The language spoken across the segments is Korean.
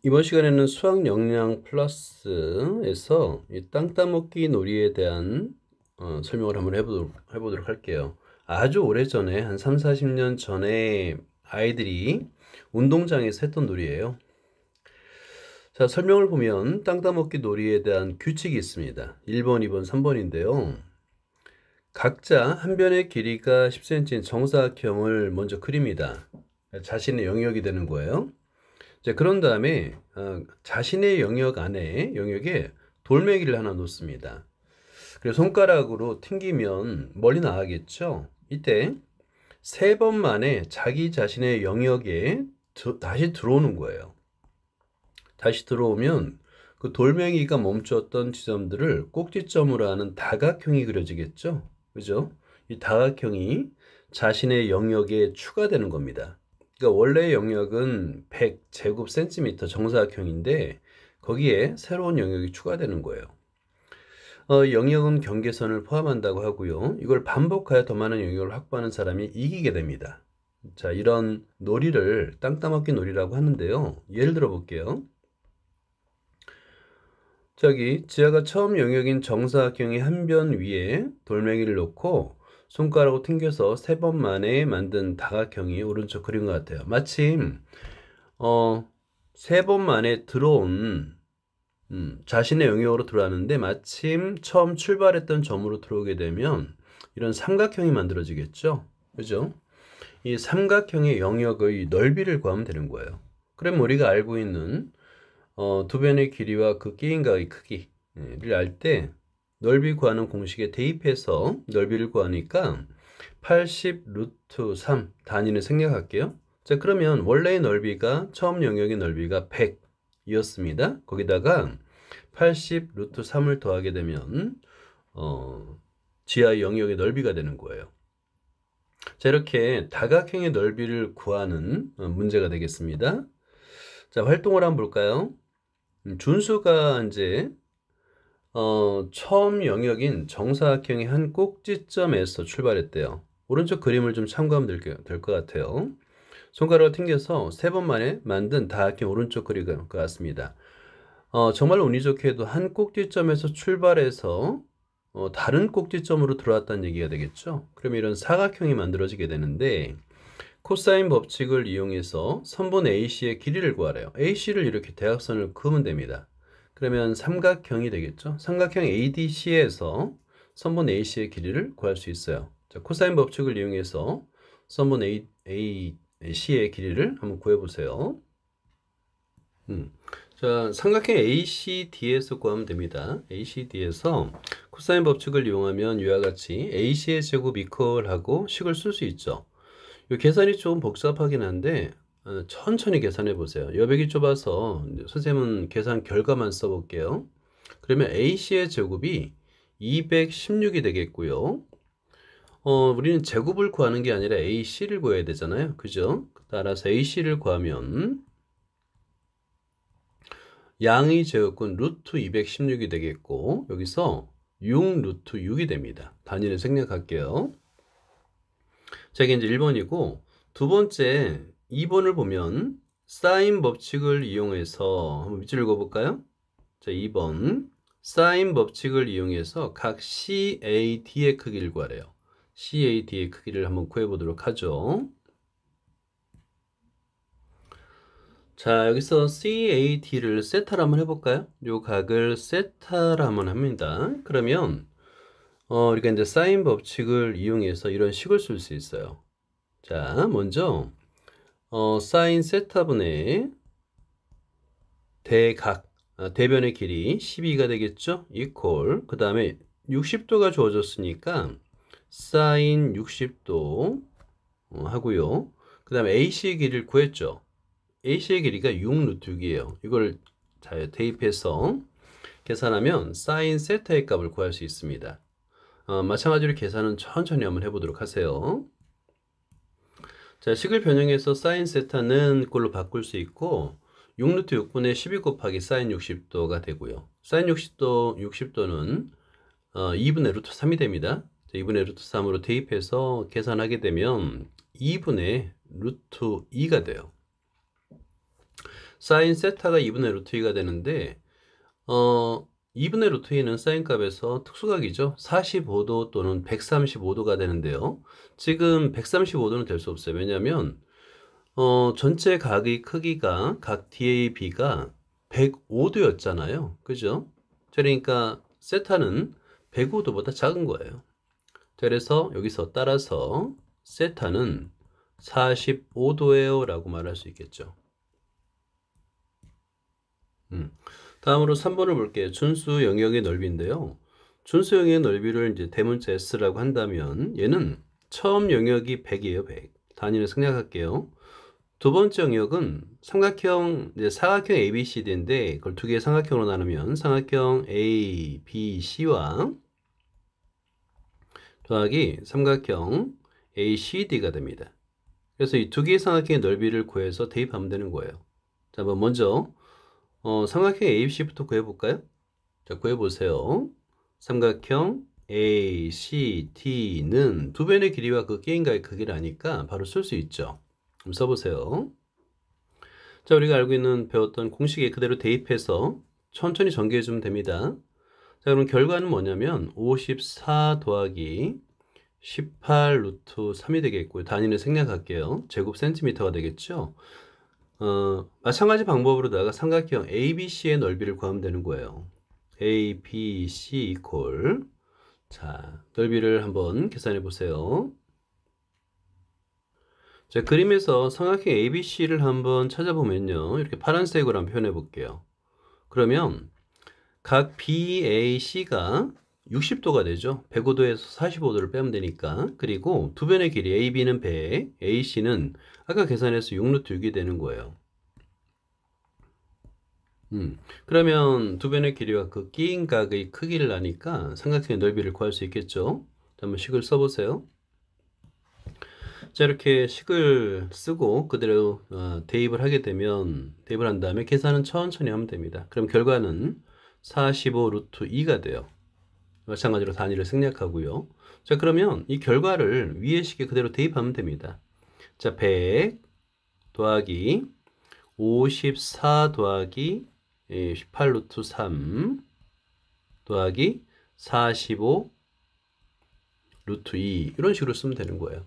이번 시간에는 수학 역량 플러스에서 이 땅 따먹기 놀이에 대한 설명을 한번 해보도록 할게요. 아주 오래전에 한 3, 40년 전에 아이들이 운동장에서 했던 놀이예요. 자, 설명을 보면 땅 따먹기 놀이에 대한 규칙이 있습니다. 1번, 2번, 3번인데요. 각자 한 변의 길이가 10cm인 정사각형을 먼저 그립니다. 자신의 영역이 되는 거예요. 자, 그런 다음에 자신의 영역에 돌멩이를 하나 놓습니다. 그래서 손가락으로 튕기면 멀리 나가겠죠. 이때 3번 만에 자기 자신의 영역에 다시 들어오는 거예요. 다시 들어오면 그 돌멩이가 멈췄던 지점들을 꼭지점으로 하는 다각형이 그려지겠죠. 그죠? 이 다각형이 자신의 영역에 추가되는 겁니다. 그러니까 원래 영역은 100제곱센티미터 정사각형인데 거기에 새로운 영역이 추가되는 거예요. 영역은 경계선을 포함한다고 하고요. 이걸 반복하여 더 많은 영역을 확보하는 사람이 이기게 됩니다. 자, 이런 놀이를 땅 따먹기 놀이라고 하는데요. 예를 들어 볼게요. 저기 지하가 처음 영역인 정사각형의 한 변 위에 돌멩이를 놓고 손가락으로 튕겨서 3번 만에 만든 다각형이 오른쪽 그린 것 같아요. 마침 3번 만에 들어온 자신의 영역으로 들어왔는데 마침 처음 출발했던 점으로 들어오게 되면 이런 삼각형이 만들어지겠죠. 그죠? 이 삼각형의 영역의 넓이를 구하면 되는 거예요. 그럼 우리가 알고 있는 두 변의 길이와 그 끼인각의 크기를 알 때 넓이 구하는 공식에 대입해서 넓이를 구하니까 80 루트 3 단위를 생략할게요. 자, 그러면 원래의 넓이가 처음 영역의 넓이가 100이었습니다. 거기다가 80 루트 3을 더하게 되면 지하 영역의 넓이가 되는 거예요. 자, 이렇게 다각형의 넓이를 구하는 문제가 되겠습니다. 자, 활동을 한번 볼까요? 준수가 이제 처음 영역인 정사각형의 한 꼭지점에서 출발했대요. 오른쪽 그림을 좀 참고하면 될 것 같아요. 손가락을 튕겨서 3번 만에 만든 다각형 오른쪽 그릴 것 같습니다. 정말 운이 좋게도 한 꼭지점에서 출발해서 다른 꼭지점으로 들어왔다는 얘기가 되겠죠. 그럼 이런 사각형이 만들어지게 되는데 코사인 법칙을 이용해서 선분 AC의 길이를 구하래요. AC를 이렇게 대각선을 그으면 됩니다. 그러면 삼각형이 되겠죠. 삼각형 ADC에서 선분 AC의 길이를 구할 수 있어요. 자, 코사인 법칙을 이용해서 선분 AC의 길이를 한번 구해보세요. 자, 삼각형 ACD에서 구하면 됩니다. ACD에서 코사인 법칙을 이용하면 이와 같이 AC의 제곱 이퀄하고 식을 쓸 수 있죠. 이 계산이 좀 복잡하긴 한데 천천히 계산해 보세요. 여백이 좁아서 선생님은 계산 결과만 써볼게요. 그러면 AC의 제곱이 216이 되겠고요. 우리는 제곱을 구하는 게 아니라 AC를 구해야 되잖아요. 그죠? 따라서 AC를 구하면 양의 제곱은 루트 216이 되겠고 여기서 6 루트 6이 됩니다. 단위를 생략할게요. 자, 이게 이제 1번이고 두 번째 2번을 보면 사인 법칙을 이용해서 한번 밑줄 읽어볼까요? 자, 2번 사인 법칙을 이용해서 각 CAD의 크기를 구하래요. CAD의 크기를 한번 구해보도록 하죠. 자, 여기서 CAD를 세타를 한번 해볼까요? 요 각을 세타를 한번 합니다. 그러면 우리가 이제 사인 법칙을 이용해서 이런 식을 쓸 수 있어요. 자, 먼저 사인 세타분의 대각 대변의 길이 12가 되겠죠? 이퀄 그 다음에 60도가 주어졌으니까 사인 60도 하고요. 그 다음에 AC의 길이를 구했죠. AC의 길이가 6 루트 6이에요. 이걸 대입해서 계산하면 사인 세타의 값을 구할 수 있습니다. 마찬가지로 계산은 천천히 한번 해보도록 하세요. 자, 식을 변형해서 사인 세타는 꼴로 바꿀 수 있고 6 루트 6분의 12 곱하기 사인 60도가 되고요. 사인 60도는 2분의 루트 3이 됩니다. 자, 2분의 루트 3으로 대입해서 계산하게 되면 2분의 루트 2가 돼요. 사인 세타가 2분의 루트 2가 되는데 2분의 루트 2는 사인 값에서 특수각이죠. 45도 또는 135도가 되는데요. 지금 135도는 될 수 없어요. 왜냐하면 전체 각의 크기가 각 DAB가 105도였잖아요. 그죠? 그러니까 세타는 105도보다 작은 거예요. 그래서 여기서 따라서 세타는 45도예요 라고 말할 수 있겠죠. 다음으로 3번을 볼게요. 준수 영역의 넓이인데요. 준수 영역의 넓이를 이제 대문자 S라고 한다면 얘는 처음 영역이 100이에요. 100. 단위를 생략할게요. 두 번째 영역은 삼각형, 이제 사각형 ABCD인데 그걸 두 개의 삼각형으로 나누면 삼각형 ABC와 더하기 삼각형 ACD가 됩니다. 그래서 이 두 개의 삼각형의 넓이를 구해서 대입하면 되는 거예요. 자, 한번 먼저 삼각형 ABC부터 구해볼까요? 자, 구해보세요. 삼각형 ACD는 두 변의 길이와 그 게임가의 크기를 아니까 바로 쓸 수 있죠. 그럼 써보세요. 자, 우리가 알고 있는 배웠던 공식에 그대로 대입해서 천천히 전개해주면 됩니다. 자, 그럼 결과는 뭐냐면 54 더하기 18 루트 3이 되겠고요. 단위를 생략할게요. 제곱 센티미터가 되겠죠. 마찬가지 방법으로다가 삼각형 ABC의 넓이를 구하면 되는 거예요. ABC 이퀄. 자, 넓이를 한번 계산해 보세요. 자, 그림에서 삼각형 ABC를 한번 찾아보면요. 이렇게 파란색으로 한번 표현해 볼게요. 그러면 각 BAC가 60도가 되죠. 105도에서 45도를 빼면 되니까. 그리고 두 변의 길이 AB는 100, AC는 아까 계산해서 6루트 6이 되는 거예요. 그러면 두 변의 길이와 그 끼인 각의 크기를 아니까 삼각형의 넓이를 구할 수 있겠죠. 한번 식을 써보세요. 자, 이렇게 식을 쓰고 그대로 대입을 하게 되면 대입을 한 다음에 계산은 천천히 하면 됩니다. 그럼 결과는 45 루트 2가 돼요. 마찬가지로 단위를 생략하고요. 자, 그러면 이 결과를 위의 식에 그대로 대입하면 됩니다. 자, 100 더하기 54 더하기 18 루트 3 더하기 45 루트 2 이런 식으로 쓰면 되는 거예요.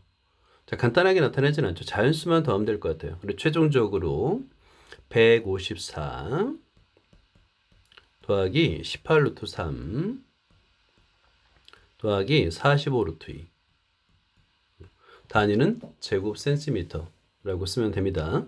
자, 간단하게 나타내진 않죠. 자연수만 더하면 될 것 같아요. 그리고 최종적으로 154 더하기 18 루트 3 더하기 45 루트 2 단위는 제곱 센티미터라고 쓰면 됩니다.